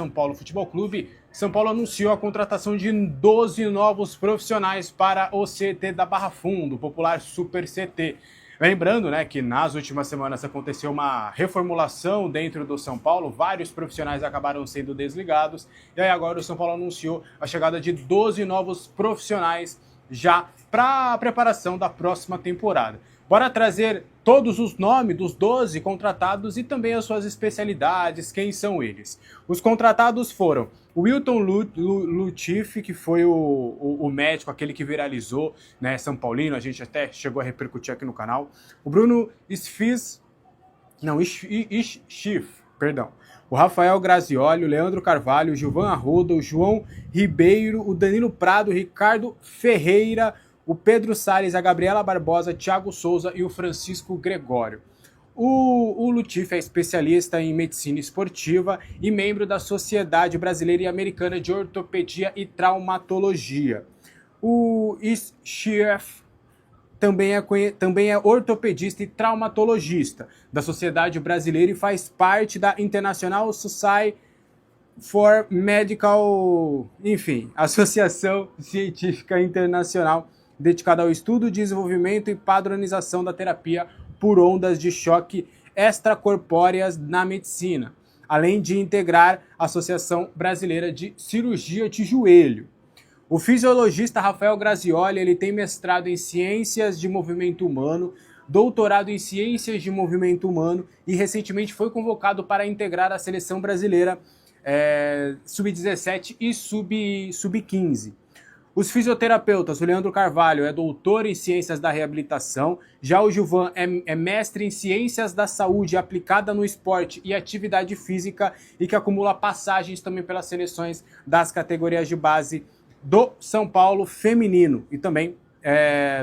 São Paulo Futebol Clube, São Paulo anunciou a contratação de 12 novos profissionais para o CT da Barra Funda, o popular Super CT. Lembrando, né, que nas últimas semanas aconteceu uma reformulação dentro do São Paulo, vários profissionais acabaram sendo desligados, e aí agora o São Paulo anunciou a chegada de 12 novos profissionais já para a preparação da próxima temporada. Bora trazer todos os nomes dos 12 contratados e também as suas especialidades, quem são eles. Os contratados foram o Wilton Lutif, que foi o médico, aquele que viralizou, né, São Paulino, a gente até chegou a repercutir aqui no canal. O Bruno Schiff, perdão. O Rafael Grazioli, o Leandro Carvalho, o Gilvan Arruda, o João Ribeiro, o Danilo Prado, o Ricardo Ferreira, o Pedro Salles, a Gabriela Barbosa, Thiago Souza e o Francisco Gregório. O Lutif é especialista em medicina esportiva e membro da Sociedade Brasileira e Americana de Ortopedia e Traumatologia. O Schiff também é ortopedista e traumatologista da Sociedade Brasileira e faz parte da International Society for Medical, enfim, Associação Científica Internacional dedicada ao estudo, desenvolvimento e padronização da terapia por ondas de choque extracorpóreas na medicina, além de integrar a Associação Brasileira de Cirurgia de Joelho. O fisiologista Rafael Grazioli, ele tem mestrado em Ciências de Movimento Humano, doutorado em Ciências de Movimento Humano e recentemente foi convocado para integrar a seleção brasileira sub-17 e sub-15. Os fisioterapeutas, o Leandro Carvalho é doutor em Ciências da Reabilitação, já o Gilvan é mestre em Ciências da Saúde aplicada no esporte e atividade física e que acumula passagens também pelas seleções das categorias de base do São Paulo feminino e também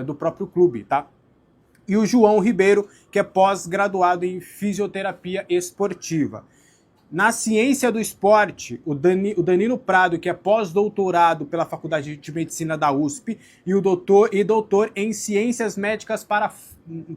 do próprio clube, tá? E o João Ribeiro, que é pós-graduado em Fisioterapia Esportiva. Na ciência do esporte, o Danilo Prado, que é pós-doutorado pela Faculdade de Medicina da USP, e doutor em Ciências Médicas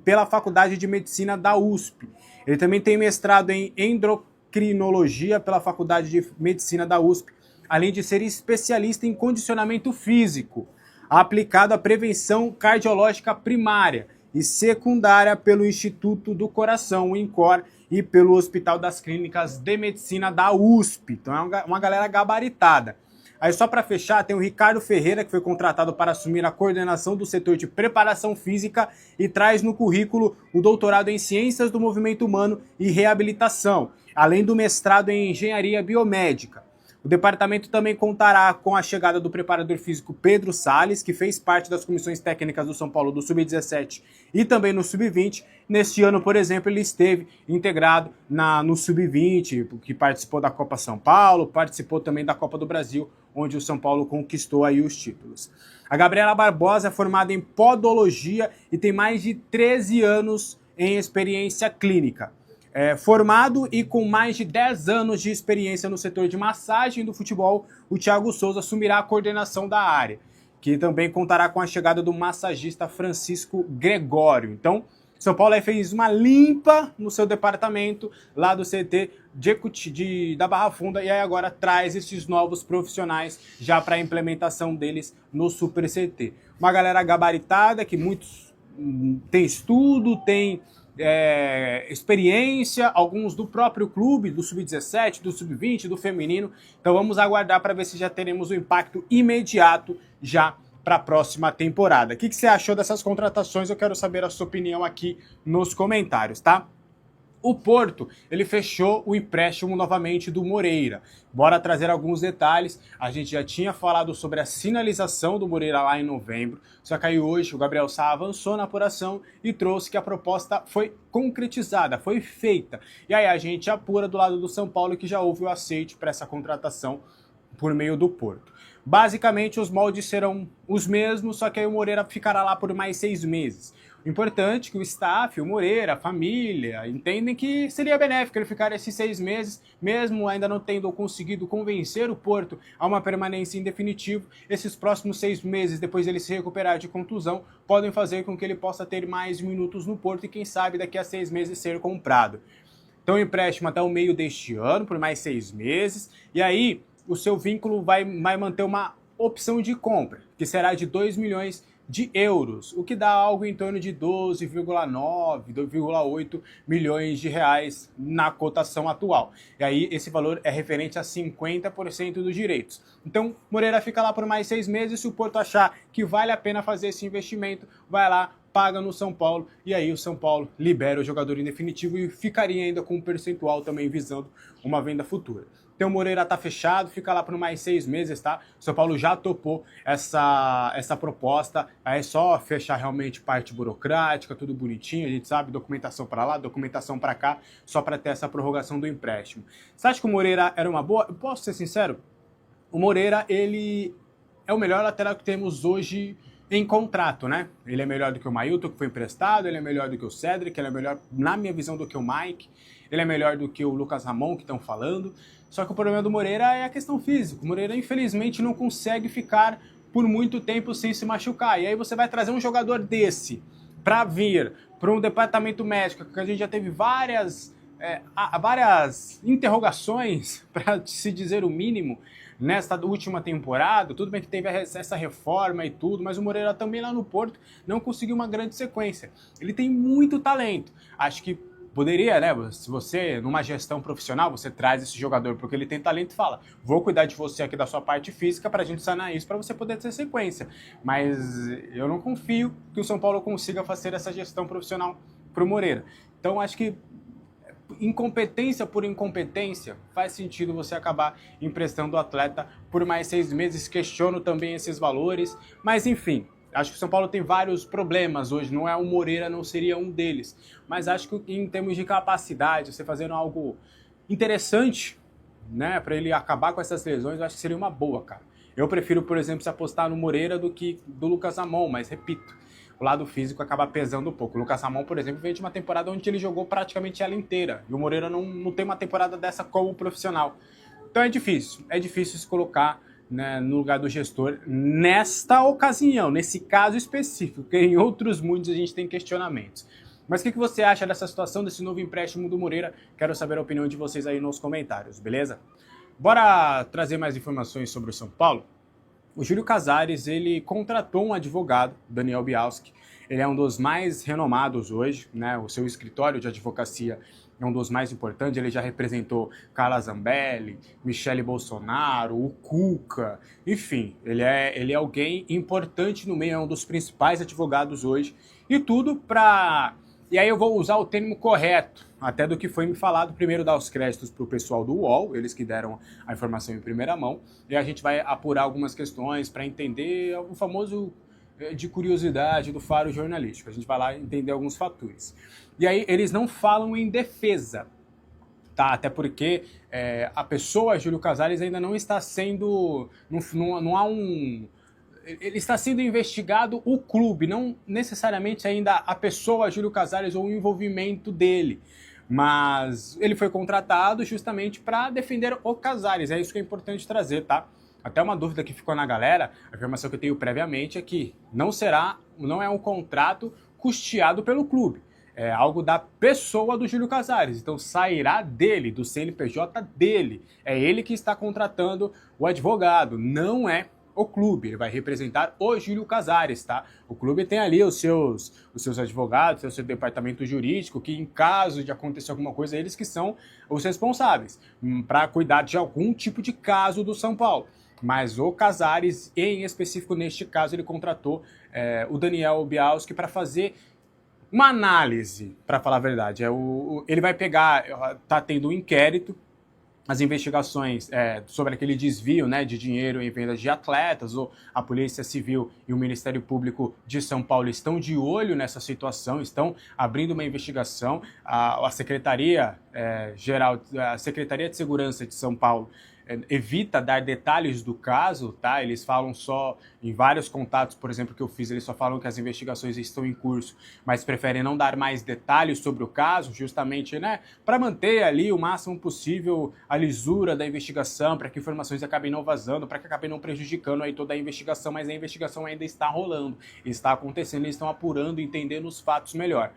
pela Faculdade de Medicina da USP. Ele também tem mestrado em Endocrinologia pela Faculdade de Medicina da USP, além de ser especialista em condicionamento físico, aplicado à prevenção cardiológica primária e secundária pelo Instituto do Coração, o INCOR, e pelo Hospital das Clínicas de Medicina da USP. Então é uma galera gabaritada. Aí só para fechar, tem o Ricardo Ferreira, que foi contratado para assumir a coordenação do setor de preparação física e traz no currículo o doutorado em Ciências do Movimento Humano e Reabilitação, além do mestrado em Engenharia Biomédica. O departamento também contará com a chegada do preparador físico Pedro Salles, que fez parte das comissões técnicas do São Paulo do Sub-17 e também no Sub-20. Neste ano, por exemplo, ele esteve integrado no Sub-20, que participou da Copa São Paulo, participou também da Copa do Brasil, onde o São Paulo conquistou aí os títulos. A Gabriela Barbosa é formada em podologia e tem mais de 13 anos em experiência clínica. Formado e com mais de 10 anos de experiência no setor de massagem do futebol, o Thiago Souza assumirá a coordenação da área, que também contará com a chegada do massagista Francisco Gregório. Então, São Paulo aí fez uma limpa no seu departamento lá do CT da Barra Funda e aí agora traz esses novos profissionais já para a implementação deles no Super CT. Uma galera gabaritada que muitos tem estudo, tem experiência, alguns do próprio clube, do Sub-17, do Sub-20, do feminino. Então vamos aguardar para ver se já teremos o impacto imediato já para a próxima temporada. O que você achou dessas contratações? Eu quero saber a sua opinião aqui nos comentários, tá? O Porto, ele fechou o empréstimo novamente do Moreira. Bora trazer alguns detalhes. A gente já tinha falado sobre a sinalização do Moreira lá em novembro, só que aí hoje o Gabriel Sá avançou na apuração e trouxe que a proposta foi concretizada, foi feita. E aí a gente apura do lado do São Paulo que já houve o aceite para essa contratação por meio do Porto. Basicamente os moldes serão os mesmos, só que aí o Moreira ficará lá por mais 6 meses. O importante é que o staff, o Moreira, a família, entendem que seria benéfico ele ficar esses 6 meses, mesmo ainda não tendo conseguido convencer o Porto a uma permanência em definitivo. Esses próximos 6 meses, depois ele se recuperar de contusão, podem fazer com que ele possa ter mais minutos no Porto e quem sabe daqui a 6 meses ser comprado. Então, empréstimo até o meio deste ano, por mais 6 meses, e aí o seu vínculo vai manter uma opção de compra, que será de 2 milhões de euros, o que dá algo em torno de 12,9, 2,8 milhões de reais na cotação atual. E aí esse valor é referente a 50% dos direitos. Então, Moreira fica lá por mais 6 meses, se o Porto achar que vale a pena fazer esse investimento, vai lá, paga no São Paulo, e aí o São Paulo libera o jogador em definitivo e ficaria ainda com um percentual também visando uma venda futura. Então o Moreira tá fechado, fica lá por mais 6 meses, tá? O São Paulo já topou essa proposta, aí é só fechar realmente parte burocrática, tudo bonitinho, a gente sabe, documentação para lá, documentação para cá, só para ter essa prorrogação do empréstimo. Você acha que o Moreira era uma boa? Eu posso ser sincero? O Moreira, ele é o melhor lateral que temos hoje em contrato, né? Ele é melhor do que o Mailton, que foi emprestado, ele é melhor do que o Cedric, ele é melhor, na minha visão, do que o Mike, ele é melhor do que o Lucas Ramon, que estão falando. Só que o problema do Moreira é a questão física. O Moreira, infelizmente, não consegue ficar por muito tempo sem se machucar. E aí você vai trazer um jogador desse para vir para um departamento médico, que a gente já teve várias interrogações, para se dizer o mínimo, nesta última temporada. Tudo bem que teve essa reforma e tudo, mas o Moreira também lá no Porto não conseguiu uma grande sequência. Ele tem muito talento. Acho que poderia, né? Se você, numa gestão profissional, você traz esse jogador porque ele tem talento e fala: vou cuidar de você aqui da sua parte física pra gente sanar isso, pra você poder ter sequência. Mas eu não confio que o São Paulo consiga fazer essa gestão profissional pro Moreira. Então acho que incompetência por incompetência, faz sentido você acabar emprestando o atleta por mais 6 meses. Questiono também esses valores, mas enfim, acho que o São Paulo tem vários problemas hoje, não é o Moreira, não seria um deles, mas acho que em termos de capacidade, você fazendo algo interessante, né, para ele acabar com essas lesões, eu acho que seria uma boa, cara. Eu prefiro, por exemplo, se apostar no Moreira do que do Lucas Ramon, mas repito, o lado físico acaba pesando um pouco. O Lucas Ramon, por exemplo, veio de uma temporada onde ele jogou praticamente ela inteira. E o Moreira não tem uma temporada dessa como profissional. Então é difícil se colocar, né, no lugar do gestor nesta ocasião, nesse caso específico, porque em outros muitos a gente tem questionamentos. Mas o que você acha dessa situação, desse novo empréstimo do Moreira? Quero saber a opinião de vocês aí nos comentários, beleza? Bora trazer mais informações sobre o São Paulo? O Júlio Casares, ele contratou um advogado, Daniel Bialski. Ele é um dos mais renomados hoje, né? O seu escritório de advocacia é um dos mais importantes. Ele já representou Carla Zambelli, Michele Bolsonaro, o Cuca, enfim, ele é alguém importante no meio, é um dos principais advogados hoje. E tudo para... E aí eu vou usar o termo correto, até do que foi me falado. Primeiro dar os créditos para o pessoal do UOL, eles que deram a informação em primeira mão, e a gente vai apurar algumas questões para entender o famoso de curiosidade do faro jornalístico. A gente vai lá entender alguns fatores. E aí eles não falam em defesa, tá? Até porque a pessoa, Júlio Casares, ainda não está sendo... Não há um... Ele está sendo investigado o clube, não necessariamente ainda a pessoa Júlio Casares ou o envolvimento dele. Mas ele foi contratado justamente para defender o Casares, é isso que é importante trazer, tá? Até uma dúvida que ficou na galera, a informação que eu tenho previamente é que não é um contrato custeado pelo clube. É algo da pessoa do Júlio Casares, então sairá dele, do CNPJ dele. É ele que está contratando o advogado, não é o clube. Ele vai representar o Júlio Casares, tá? O clube tem ali os seus advogados, o seu departamento jurídico, que em caso de acontecer alguma coisa, eles que são os responsáveis para cuidar de algum tipo de caso do São Paulo. Mas o Casares, em específico neste caso, ele contratou o Daniel Bialski para fazer uma análise, para falar a verdade. Ele vai pegar, tá tendo um inquérito, as investigações sobre aquele desvio, né, de dinheiro em vendas de atletas. A Polícia Civil e o Ministério Público de São Paulo estão de olho nessa situação, estão abrindo uma investigação. A Secretaria a Secretaria de Segurança de São Paulo evita dar detalhes do caso, tá? Eles falam só, em vários contatos, por exemplo, que eu fiz, eles só falam que as investigações estão em curso, mas preferem não dar mais detalhes sobre o caso, justamente, né, para manter ali o máximo possível a lisura da investigação, para que informações acabem não vazando, para que acabem não prejudicando aí toda a investigação, mas a investigação ainda está rolando, está acontecendo, eles estão apurando, entendendo os fatos melhor.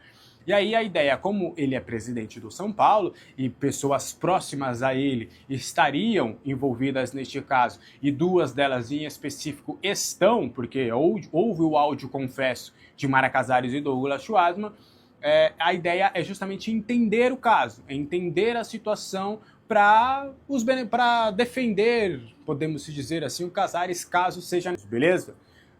E aí a ideia, como ele é presidente do São Paulo e pessoas próximas a ele estariam envolvidas neste caso, e duas delas em específico estão, porque houve o áudio confesso de Mara Casares e Douglas Schwartzman, a ideia é justamente entender o caso, entender a situação para defender, podemos dizer assim, o Casares caso seja, beleza?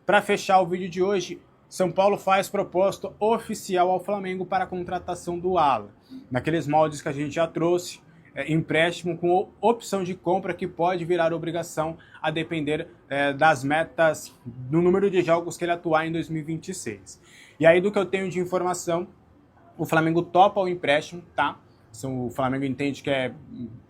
Para fechar o vídeo de hoje, São Paulo faz proposta oficial ao Flamengo para a contratação do Alan. Naqueles moldes que a gente já trouxe, empréstimo com opção de compra que pode virar obrigação a depender das metas, do número de jogos que ele atuar em 2026. E aí do que eu tenho de informação, o Flamengo topa o empréstimo, tá? O Flamengo entende que é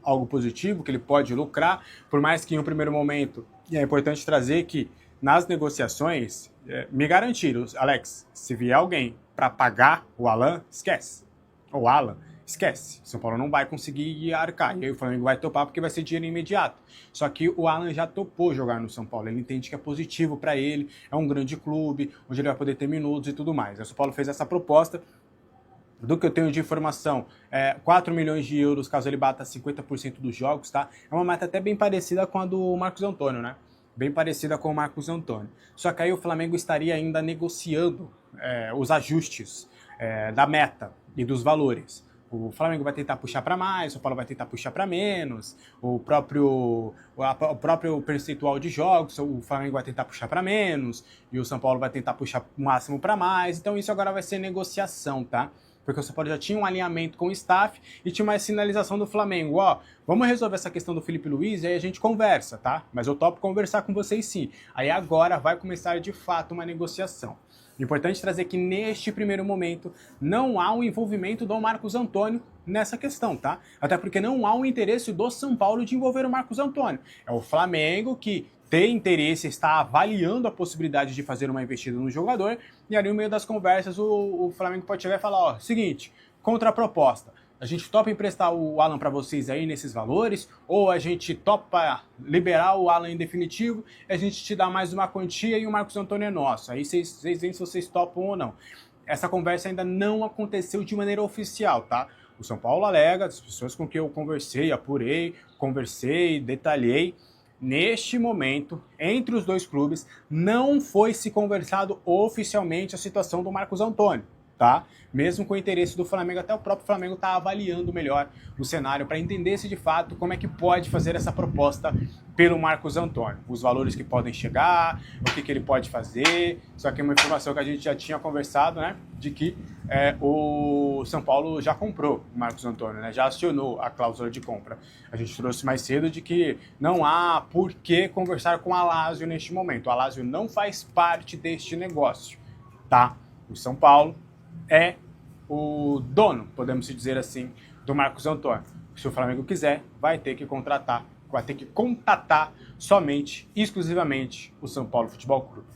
algo positivo, que ele pode lucrar, por mais que em um primeiro momento, e é importante trazer que nas negociações, me garantiram, Alex, se vier alguém para pagar o Alan, esquece. O Alan, esquece. São Paulo não vai conseguir arcar. E aí o Flamengo vai topar porque vai ser dinheiro imediato. Só que o Alan já topou jogar no São Paulo. Ele entende que é positivo para ele, é um grande clube, onde ele vai poder ter minutos e tudo mais. O São Paulo fez essa proposta. Do que eu tenho de informação, 4 milhões de euros caso ele bata 50% dos jogos, tá? É uma meta até bem parecida com a do Marcos Antônio, né? Bem parecida com o Marcos Antônio. Só que aí o Flamengo estaria ainda negociando os ajustes da meta e dos valores. O Flamengo vai tentar puxar para mais, o Paulo vai tentar puxar para menos, o próprio percentual de jogos, o Flamengo vai tentar puxar para menos, e o São Paulo vai tentar puxar o máximo para mais. Então isso agora vai ser negociação, tá? Porque o São Paulo já tinha um alinhamento com o staff e tinha uma sinalização do Flamengo, ó, vamos resolver essa questão do Felipe Luiz e aí a gente conversa, tá? Mas eu topo conversar com vocês sim. Aí agora vai começar de fato uma negociação. Importante trazer que neste primeiro momento não há um envolvimento do Marcos Antônio nessa questão, tá? Até porque não há um interesse do São Paulo de envolver o Marcos Antônio. É o Flamengo que tem interesse, está avaliando a possibilidade de fazer uma investida no jogador, e ali no meio das conversas o Flamengo pode chegar e falar, ó, seguinte, contraproposta, a gente topa emprestar o Alan para vocês aí nesses valores, ou a gente topa liberar o Alan em definitivo, a gente te dá mais uma quantia e o Marcos Antônio é nosso, aí vocês veem se vocês topam ou não. Essa conversa ainda não aconteceu de maneira oficial, tá? O São Paulo alega, as pessoas com quem eu conversei, apurei, conversei, detalhei, neste momento, entre os dois clubes, não foi se conversado oficialmente a situação do Marcos Antônio, tá? Mesmo com o interesse do Flamengo, até o próprio Flamengo está avaliando melhor o cenário para entender se de fato como é que pode fazer essa proposta pelo Marcos Antônio. Os valores que podem chegar, o que ele pode fazer, só que é uma informação que a gente já tinha conversado, né? De que o São Paulo já comprou o Marcos Antônio, né? Já acionou a cláusula de compra. A gente trouxe mais cedo de que não há por que conversar com o Alásio neste momento. O Alásio não faz parte deste negócio, tá? O São Paulo é o dono, podemos dizer assim, do Marcos Antônio. Se o Flamengo quiser, vai ter que contatar somente, exclusivamente, o São Paulo Futebol Clube.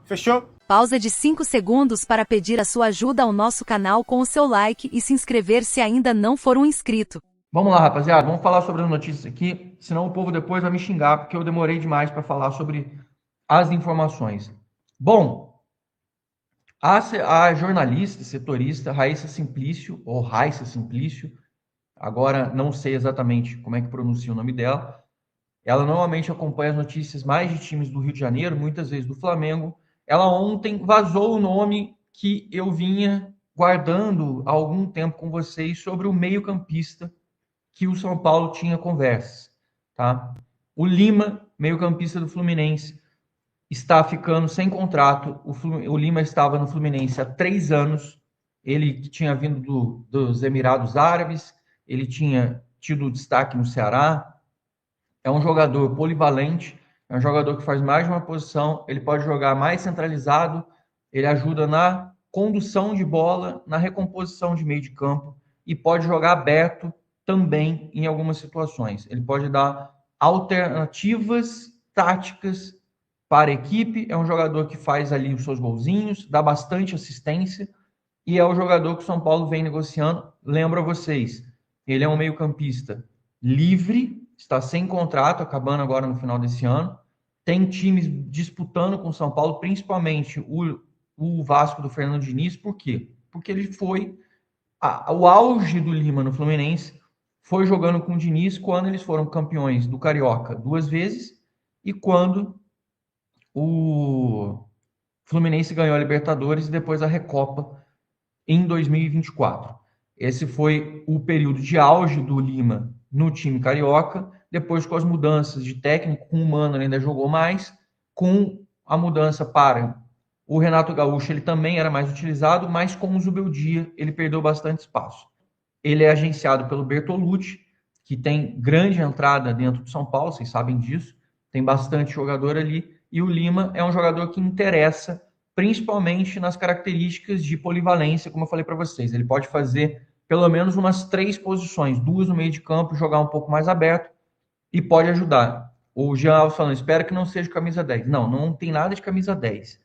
Fechou? Pausa de 5 segundos para pedir a sua ajuda ao nosso canal com o seu like e se inscrever se ainda não for um inscrito. Vamos lá, rapaziada, vamos falar sobre as notícias aqui, senão o povo depois vai me xingar, porque eu demorei demais para falar sobre as informações. Bom, a jornalista, setorista Raíssa Simplício, ou Raíssa Simplício, agora não sei exatamente como é que pronuncia o nome dela, ela normalmente acompanha as notícias mais de times do Rio de Janeiro, muitas vezes do Flamengo. Ela ontem vazou o nome que eu vinha guardando há algum tempo com vocês sobre o meio-campista que o São Paulo tinha conversas, tá? O Lima, meio-campista do Fluminense, está ficando sem contrato. O Lima estava no Fluminense há 3 anos. Ele tinha vindo dos Emirados Árabes, ele tinha tido destaque no Ceará. É um jogador polivalente, é um jogador que faz mais de uma posição, ele pode jogar mais centralizado, ele ajuda na condução de bola, na recomposição de meio de campo e pode jogar aberto também em algumas situações. Ele pode dar alternativas táticas para a equipe, é um jogador que faz ali os seus golzinhos, dá bastante assistência e é o jogador que o São Paulo vem negociando. Lembro a vocês, ele é um meio-campista livre, está sem contrato, acabando agora no final desse ano. Tem times disputando com o São Paulo, principalmente o Vasco do Fernando Diniz. Por quê? Porque ele foi O auge do Lima no Fluminense foi jogando com o Diniz quando eles foram campeões do Carioca 2 vezes e quando o Fluminense ganhou a Libertadores e depois a Recopa em 2024. Esse foi o período de auge do Lima no time carioca. Depois, com as mudanças de técnico, com o Mano ele ainda jogou mais. Com a mudança para o Renato Gaúcho, ele também era mais utilizado, mas com o Zubeldia ele perdeu bastante espaço. Ele é agenciado pelo Bertolucci, que tem grande entrada dentro do São Paulo, vocês sabem disso. Tem bastante jogador ali. E o Lima é um jogador que interessa principalmente nas características de polivalência, como eu falei para vocês. Ele pode fazer pelo menos umas 3 posições, 2 no meio de campo, jogar um pouco mais aberto e pode ajudar. O Jean Alves falando, espero que não seja camisa 10. Não, não tem nada de camisa 10.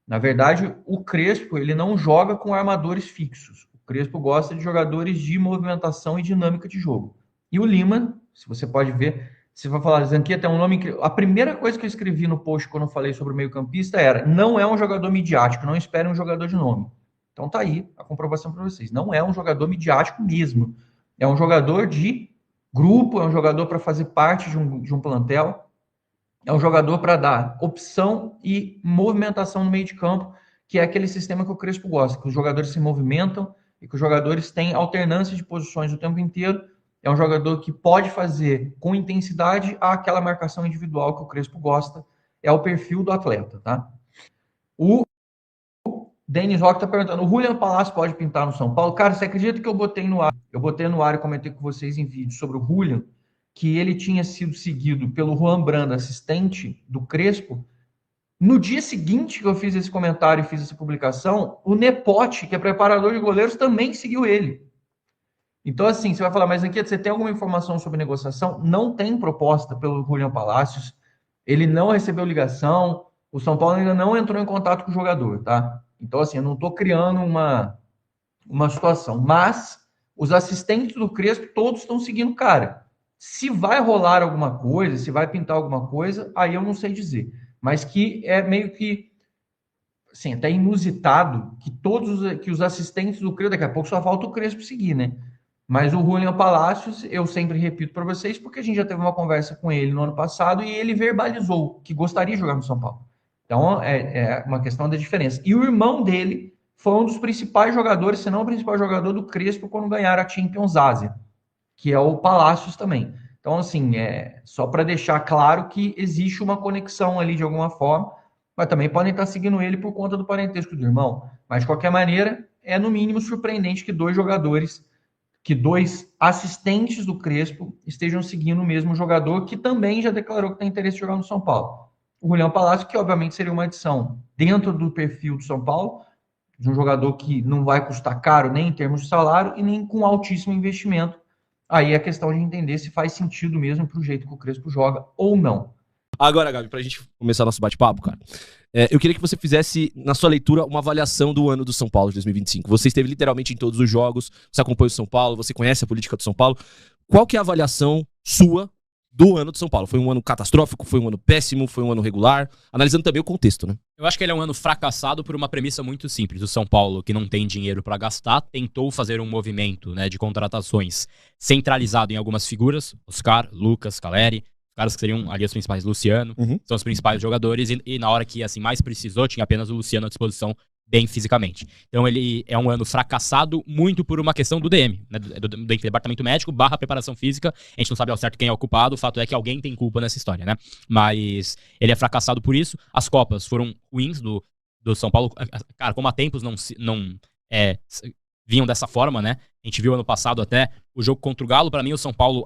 Na verdade, o Crespo ele não joga com armadores fixos. O Crespo gosta de jogadores de movimentação e dinâmica de jogo. E o Lima, se você pode ver, você vai falar, Zanqueta é um nome incrível. A primeira coisa que eu escrevi no post quando eu falei sobre o meio-campista era: não é um jogador midiático, não esperem um jogador de nome. Então tá aí a comprovação para vocês. Não é um jogador midiático mesmo. É um jogador de grupo, é um jogador para fazer parte de um plantel, é um jogador para dar opção e movimentação no meio de campo, que é aquele sistema que o Crespo gosta, que os jogadores se movimentam e que os jogadores têm alternância de posições o tempo inteiro. É um jogador que pode fazer com intensidade aquela marcação individual que o Crespo gosta. É o perfil do atleta, tá? O Denis Roque está perguntando, o Julian Palácio pode pintar no São Paulo? Cara, você acredita que eu botei no ar? Eu botei no ar e comentei com vocês em vídeo sobre o Julian, que ele tinha sido seguido pelo Juan Branda, assistente do Crespo. No dia seguinte que eu fiz esse comentário e fiz essa publicação, o Nepote, que é preparador de goleiros, também seguiu ele. Então, assim, você vai falar, mas aqui você tem alguma informação sobre negociação? Não tem proposta pelo Julian Palácios. Ele não recebeu ligação. O São Paulo ainda não entrou em contato com o jogador, tá? Então, assim, eu não estou criando uma situação. Mas os assistentes do Crespo todos estão seguindo o cara. Se vai rolar alguma coisa, se vai pintar alguma coisa, aí eu não sei dizer. Mas que é meio que, assim, até inusitado que os assistentes do Crespo, daqui a pouco só falta o Crespo seguir, né? Mas o Julian Palácios, eu sempre repito para vocês, porque a gente já teve uma conversa com ele no ano passado e ele verbalizou que gostaria de jogar no São Paulo. Então, é uma questão da diferença. E o irmão dele foi um dos principais jogadores, se não o principal jogador do Crespo quando ganharam a Champions Ásia, que é o Palácios também. Então, assim, só para deixar claro que existe uma conexão ali de alguma forma, mas também podem estar seguindo ele por conta do parentesco do irmão. Mas, de qualquer maneira, é no mínimo surpreendente que 2 assistentes do Crespo estejam seguindo o mesmo jogador, que também já declarou que tem interesse em jogar no São Paulo. O Julian Palácio, que obviamente seria uma adição dentro do perfil do São Paulo, de um jogador que não vai custar caro nem em termos de salário e nem com altíssimo investimento. Aí é a questão de entender se faz sentido mesmo para o jeito que o Crespo joga ou não. Agora, Gabi, pra gente começar nosso bate-papo, cara, eu queria que você fizesse, na sua leitura, uma avaliação do ano do São Paulo de 2025. Você esteve literalmente em todos os jogos, você acompanha o São Paulo, você conhece a política do São Paulo. Qual que é a avaliação sua do ano do São Paulo? Foi um ano catastrófico? Foi um ano péssimo? Foi um ano regular? Analisando também o contexto, né? Eu acho que ele é um ano fracassado por uma premissa muito simples. O São Paulo, que não tem dinheiro pra gastar, tentou fazer um movimento, né, de contratações centralizado em algumas figuras, Oscar, Lucas, Caleri, caras que seriam ali os principais, Luciano, são os principais jogadores, e na hora que assim mais precisou, tinha apenas o Luciano à disposição bem fisicamente. Então ele é um ano fracassado muito por uma questão do DM, né, do departamento médico / preparação física. A gente não sabe ao certo quem é o culpado, o fato é que alguém tem culpa nessa história, né? Mas ele é fracassado por isso. As Copas foram ruins do São Paulo. Cara, como há tempos não vinham dessa forma, né? A gente viu ano passado até o jogo contra o Galo. Pra mim,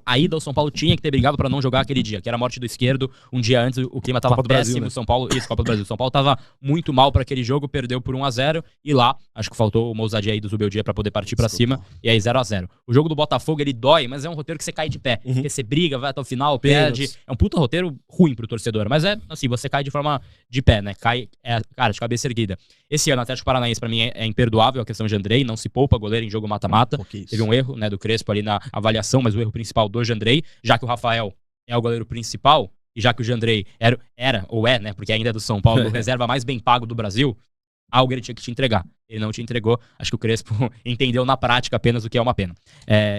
a ida ao São Paulo tinha que ter brigado pra não jogar aquele dia, que era a morte do esquerdo. Um dia antes, o clima tava péssimo. Brasil, né? São Paulo, isso, Copa do Brasil. São Paulo tava muito mal pra aquele jogo, perdeu por 1-0. E lá, acho que faltou uma ousadia aí do Zubeldia pra poder partir pra cima. E aí 0-0. O jogo do Botafogo, ele dói, mas é um roteiro que você cai de pé. Porque você briga, vai até o final, perde. É um puta roteiro ruim pro torcedor. Mas é assim, você cai de forma de pé, né? Cai, cara, de cabeça erguida. Esse ano, o Atlético Paranaense, pra mim, é imperdoável a questão de Andrei. Não se poupa goleiro em jogo mata-mata. Teve um erro, né, do Crespo ali na avaliação, mas o erro principal do Jandrei, já que o Rafael é o goleiro principal, e já que o Jandrei era ou é, né, porque ainda é do São Paulo, o reserva mais bem pago do Brasil, algo ele tinha que te entregar. Ele não te entregou, acho que o Crespo entendeu na prática apenas o que é uma pena.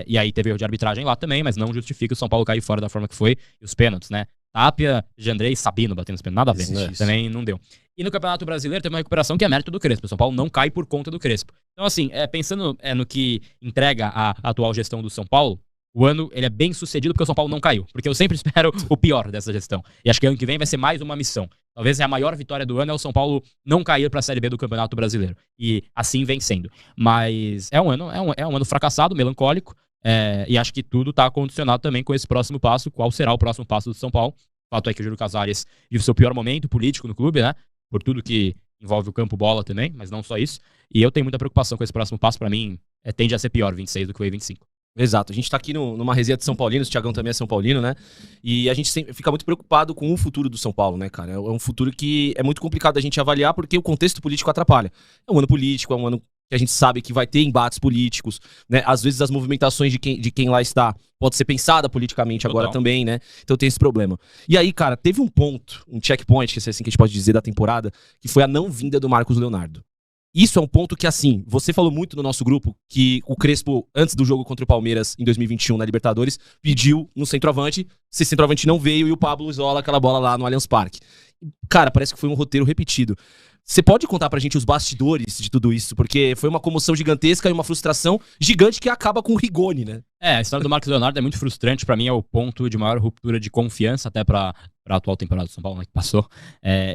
E aí teve erro de arbitragem lá também, mas não justifica o São Paulo cair fora da forma que foi, e os pênaltis, né? Tapia, Jandrei e Sabino batendo os pênaltis, nada a ver, também não deu. E no Campeonato Brasileiro teve uma recuperação que é mérito do Crespo, o São Paulo não cai por conta do Crespo. Então assim, pensando no que entrega a atual gestão do São Paulo, o ano ele é bem sucedido porque o São Paulo não caiu. Porque eu sempre espero o pior dessa gestão. E acho que ano que vem vai ser mais uma missão. Talvez a maior vitória do ano é o São Paulo não cair para a Série B do Campeonato Brasileiro. E assim vencendo. Mas é um ano fracassado, melancólico. E acho que tudo está condicionado também com esse próximo passo. Qual será o próximo passo do São Paulo? O fato é que o Júlio Casares vive o seu pior momento político no clube, né? Por tudo que envolve o campo bola também, mas não só isso. E eu tenho muita preocupação com esse próximo passo. Para mim, tende a ser pior 26 do que o 25. Exato, a gente tá aqui numa resenha de São Paulinos, o Thiagão também é São Paulino, né? E a gente fica muito preocupado com o futuro do São Paulo, né, cara? É um futuro que é muito complicado a gente avaliar porque o contexto político atrapalha. É um ano político, é um ano que a gente sabe que vai ter embates políticos, né? Às vezes as movimentações de quem lá está pode ser pensada politicamente agora também, né? Então tem esse problema. E aí, cara, teve um ponto, um checkpoint, que é assim que a gente pode dizer da temporada, que foi a não vinda do Marcos Leonardo. Isso é um ponto que, assim, você falou muito no nosso grupo que o Crespo, antes do jogo contra o Palmeiras, em 2021, na Libertadores, pediu no centroavante, esse centroavante não veio e o Pablo isola aquela bola lá no Allianz Parque. Cara, parece que foi um roteiro repetido. Você pode contar pra gente os bastidores de tudo isso? Porque foi uma comoção gigantesca e uma frustração gigante que acaba com o Rigoni, né? A história do Marcos Leonardo é muito frustrante. Pra mim é o ponto de maior ruptura de confiança até pra atual temporada do São Paulo, né, que passou.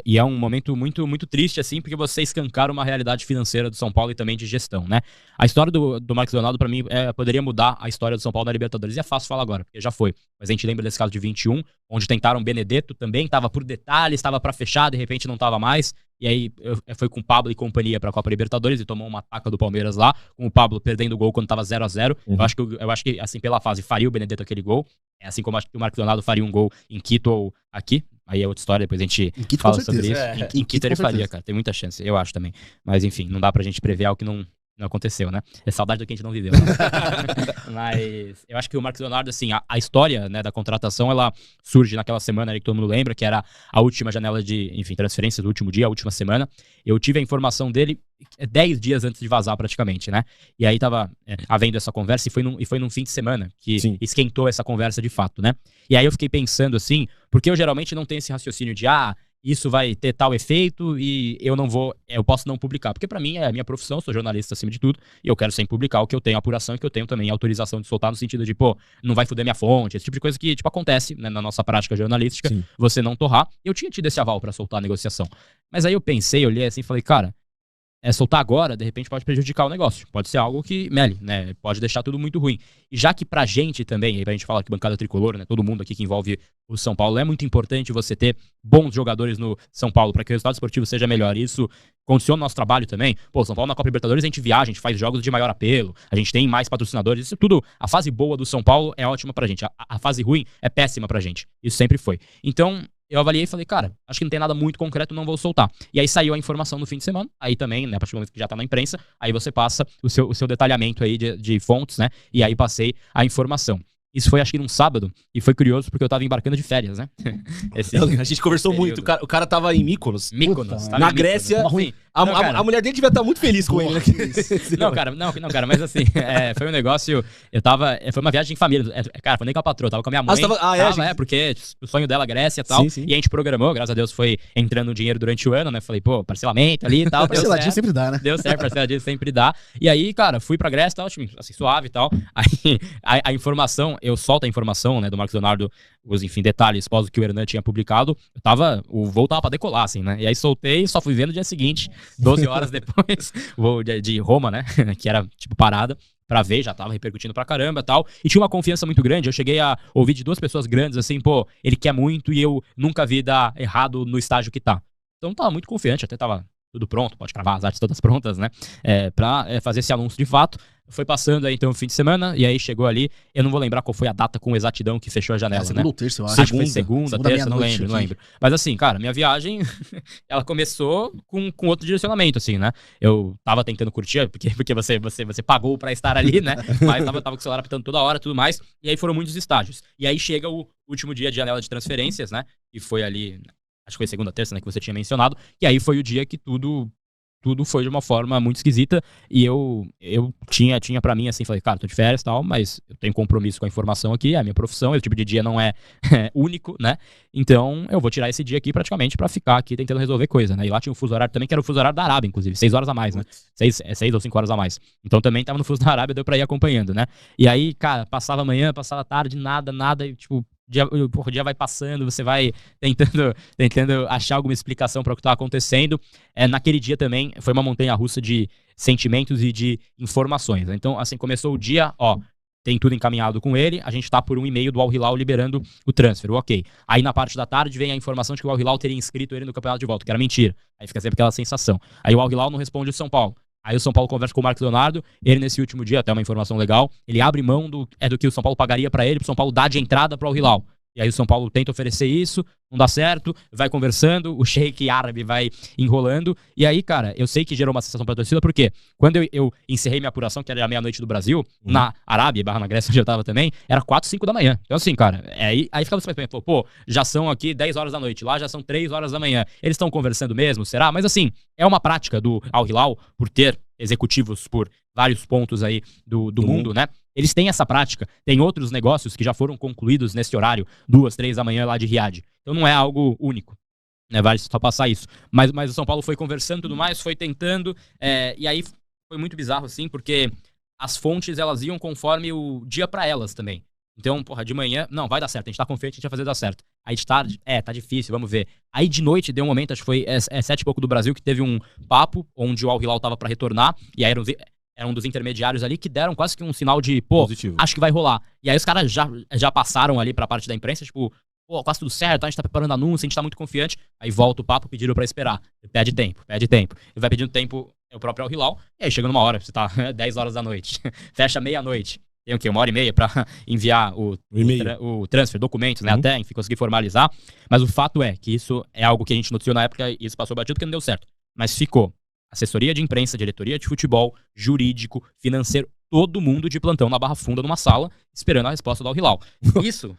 E é um momento muito, muito triste, assim, porque você escancara uma realidade financeira do São Paulo e também de gestão, né? A história do Marcos Leonardo, pra mim, poderia mudar a história do São Paulo na Libertadores. E é fácil falar agora, porque já foi. Mas a gente lembra desse caso de 21, onde tentaram Benedetto também, tava por detalhes, tava pra fechar, de repente não tava mais. E aí foi com o Pablo e companhia pra Copa Libertadores e tomou uma taca do Palmeiras lá, com o Pablo perdendo o gol quando tava 0-0. Eu acho que, assim, pela fase, faria o Benedetto aquele gol. Assim como acho que o Marcos Leonardo faria um gol em Quito ou aqui. Aí é outra história, depois a gente fala sobre isso. Em Quito ele faria, cara. Tem muita chance, eu acho também. Mas enfim, não dá pra gente prever algo que não aconteceu, né? É saudade do que a gente não viveu. Né? Mas eu acho que o Marcos Leonardo, assim, a história, né, da contratação, ela surge naquela semana ali que todo mundo lembra, que era a última janela de, enfim, transferências do último dia, a última semana. Eu tive a informação dele 10 dias antes de vazar praticamente, né? E aí tava havendo essa conversa e foi num fim de semana que esquentou essa conversa de fato, né? E aí eu fiquei pensando assim, porque eu geralmente não tenho esse raciocínio de, isso vai ter tal efeito e eu posso não publicar. Porque pra mim é a minha profissão, sou jornalista acima de tudo, e eu quero sempre publicar o que eu tenho apuração e que eu tenho também autorização de soltar no sentido de, não vai foder minha fonte, esse tipo de coisa que, acontece, né, na nossa prática jornalística, você não torrar. Eu tinha tido esse aval pra soltar a negociação. Mas aí eu pensei, olhei assim e falei, cara, soltar agora, de repente pode prejudicar o negócio. Pode ser algo que mele, né? Pode deixar tudo muito ruim. E já que pra gente também, aí pra gente falar que bancada tricolor, né? Todo mundo aqui que envolve o São Paulo, é muito importante você ter bons jogadores no São Paulo para que o resultado esportivo seja melhor. E isso condiciona o nosso trabalho também. O São Paulo na Copa Libertadores a gente viaja, a gente faz jogos de maior apelo, a gente tem mais patrocinadores. Isso tudo, a fase boa do São Paulo é ótima pra gente. A fase ruim é péssima pra gente. Isso sempre foi. Então, eu avaliei e falei, cara, acho que não tem nada muito concreto, não vou soltar. E aí saiu a informação no fim de semana, aí também, né, a partir do momento que já tá na imprensa, aí você passa o seu detalhamento aí de fontes, né, e aí passei a informação. Isso foi, acho que num sábado, e foi curioso porque eu tava embarcando de férias, né? A gente conversou muito, o cara tava em Mykonos. Na Grécia. A mulher dele devia estar muito feliz com ele, né? Não, cara, mas assim, foi um negócio, foi uma viagem em família, cara, foi nem com a patroa, tava com a minha mãe, porque o sonho dela, Grécia e tal, e a gente programou, graças a Deus foi entrando dinheiro durante o ano, né, falei, parcelamento ali e tal. Parceladinho sempre dá, né? Deu certo, parceladinho sempre dá, e aí, cara, fui pra Grécia e tal, assim, suave e tal, aí a informação, eu solto a informação, né, do Marcos Leonardo, os, enfim, detalhes pós o que o Hernan tinha publicado, o voo tava pra decolar, assim, né, e aí soltei, só fui ver no dia seguinte, 12 horas depois, voo de Roma, né, que era, parada, pra ver, já tava repercutindo pra caramba e tal, e tinha uma confiança muito grande, eu cheguei a ouvir de 2 pessoas grandes, assim, ele quer muito e eu nunca vi dar errado no estágio que tá. Então tava muito confiante, até tava tudo pronto, pode cravar as artes todas prontas, né, pra fazer esse anúncio de fato. Foi passando aí, então, o fim de semana, e aí chegou ali, eu não vou lembrar qual foi a data com exatidão que fechou a janela, segunda, né? ou terça, eu acho. Acho que foi segunda, terça, não lembro. Mas assim, cara, minha viagem, ela começou com outro direcionamento, assim, né? Eu tava tentando curtir, porque você pagou pra estar ali, né? Mas tava com o celular apitando toda hora e tudo mais, e aí foram muitos estágios. E aí chega o último dia de janela de transferências, né? E foi ali, acho que foi segunda, terça, né, que você tinha mencionado, e aí foi o dia que tudo tudo foi de uma forma muito esquisita. E eu tinha pra mim, assim, falei, cara, tô de férias e tal, mas eu tenho compromisso com a informação aqui, é a minha profissão, esse tipo de dia não é único, né? Então eu vou tirar esse dia aqui praticamente pra ficar aqui tentando resolver coisa, né? E lá tinha um fuso horário também, que era o fuso horário da Arábia, inclusive, 6 horas a mais, né? 6 ou 5 horas a mais. Então também tava no fuso da Arábia, deu pra ir acompanhando, né? E aí, cara, passava manhã, passava tarde, nada, e tipo, o dia vai passando, você vai tentando achar alguma explicação para o que tá acontecendo. Naquele dia também foi uma montanha-russa de sentimentos e de informações, né? Então, assim, começou o dia, ó, tem tudo encaminhado com ele, a gente tá por um e-mail do Al Hilal liberando o transfer, ok. Aí na parte da tarde vem a informação de que o Al Hilal teria inscrito ele no campeonato de volta, que era mentira. Aí fica sempre aquela sensação. Aí o Al Hilal não responde o São Paulo. Aí o São Paulo conversa com o Marcos Leonardo, ele nesse último dia, até uma informação legal, ele abre mão do que o São Paulo pagaria pra ele, pro São Paulo dar de entrada pro Al Hilal. E aí o São Paulo tenta oferecer isso, não dá certo, vai conversando, o sheik árabe vai enrolando. E aí, cara, eu sei que gerou uma sensação pra torcida, porque quando eu encerrei minha apuração, que era a meia-noite do Brasil, na Arábia, na Grécia, onde eu tava também, era 4, 5 da manhã. Então assim, cara, aí ficava assim, pô, já são aqui 10 horas da noite, lá já são 3 horas da manhã. Eles estão conversando mesmo, será? Mas assim, é uma prática do Al Hilal, por ter executivos por vários pontos aí do mundo, né? Eles têm essa prática. Tem outros negócios que já foram concluídos nesse horário, 2, 3 da manhã lá de Riad. Então não é algo único, né? Vale só passar isso. Mas o São Paulo foi conversando e tudo mais, foi tentando, e aí foi muito bizarro, assim, porque as fontes, elas iam conforme o dia pra elas também. Então, porra, de manhã, não, vai dar certo, a gente tá confiante, a gente vai fazer dar certo. Aí de tarde, tá difícil, vamos ver. Aí de noite, deu um momento, acho que foi 7 e pouco do Brasil, que teve um papo, onde o Al Hilal tava pra retornar, e aí era um dos intermediários ali que deram quase que um sinal de, pô, positivo. Acho que vai rolar. E aí os caras já passaram ali pra parte da imprensa, tipo, pô, quase tudo certo, a gente tá preparando anúncio, a gente tá muito confiante. Aí volta o papo, pediram pra esperar. Pede tempo. E vai pedindo tempo o próprio Al Hilal, e aí chega numa hora, você tá 10 horas da noite, fecha meia-noite. Tem o quê? 1h30 pra enviar o transfer, documentos, né? Até, enfim, conseguir formalizar. Mas o fato é que isso é algo que a gente noticiou na época e isso passou batido porque não deu certo. Mas ficou. Assessoria de imprensa, diretoria de futebol, jurídico, financeiro, todo mundo de plantão na Barra Funda numa sala, esperando a resposta do Al Hilal. Isso,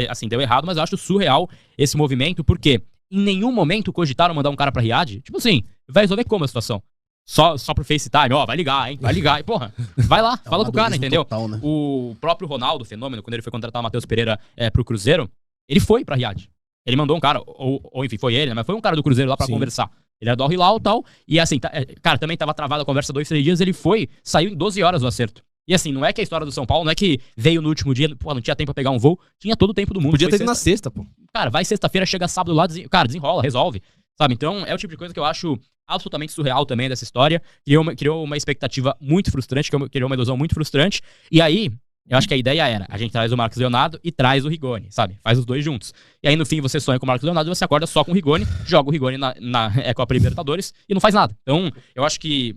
assim, deu errado, mas eu acho surreal esse movimento, porque em nenhum momento cogitaram mandar um cara pra Riad. Tipo assim, vai resolver como a situação? Só pro FaceTime, ó, vai ligar, hein? Vai ligar, e porra, vai lá, fala com o cara, entendeu? Total, né? O próprio Ronaldo, Fenômeno, quando ele foi contratar o Matheus Pereira pro Cruzeiro, ele foi pra Riad. Ele mandou um cara, ou enfim, foi ele, né? Mas foi um cara do Cruzeiro lá pra conversar. Ele era do Al Hilal e tal, e assim, cara, também tava travada a conversa 2, 3 dias, ele saiu em 12 horas do acerto. E assim, não é que a história do São Paulo, não é que veio no último dia, pô, não tinha tempo pra pegar um voo, tinha todo o tempo do mundo. Podia ter ido na sexta, pô. Cara, vai sexta-feira, chega sábado lá, cara, desenrola, resolve, sabe? Então, é o tipo de coisa que eu acho absolutamente surreal também dessa história, criou uma expectativa muito frustrante, criou uma ilusão muito frustrante, e aí, eu acho que a ideia era, a gente traz o Marcos Leonardo e traz o Rigoni, sabe? Faz os dois juntos. E aí, no fim, você sonha com o Marcos Leonardo e você acorda só com o Rigoni, joga o Rigoni na Copa Libertadores e não faz nada. Então, eu acho que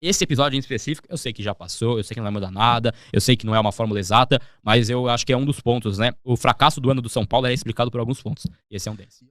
esse episódio em específico, eu sei que já passou, eu sei que não vai mudar nada, eu sei que não é uma fórmula exata, mas eu acho que é um dos pontos, né? O fracasso do ano do São Paulo é explicado por alguns pontos. E esse é um deles.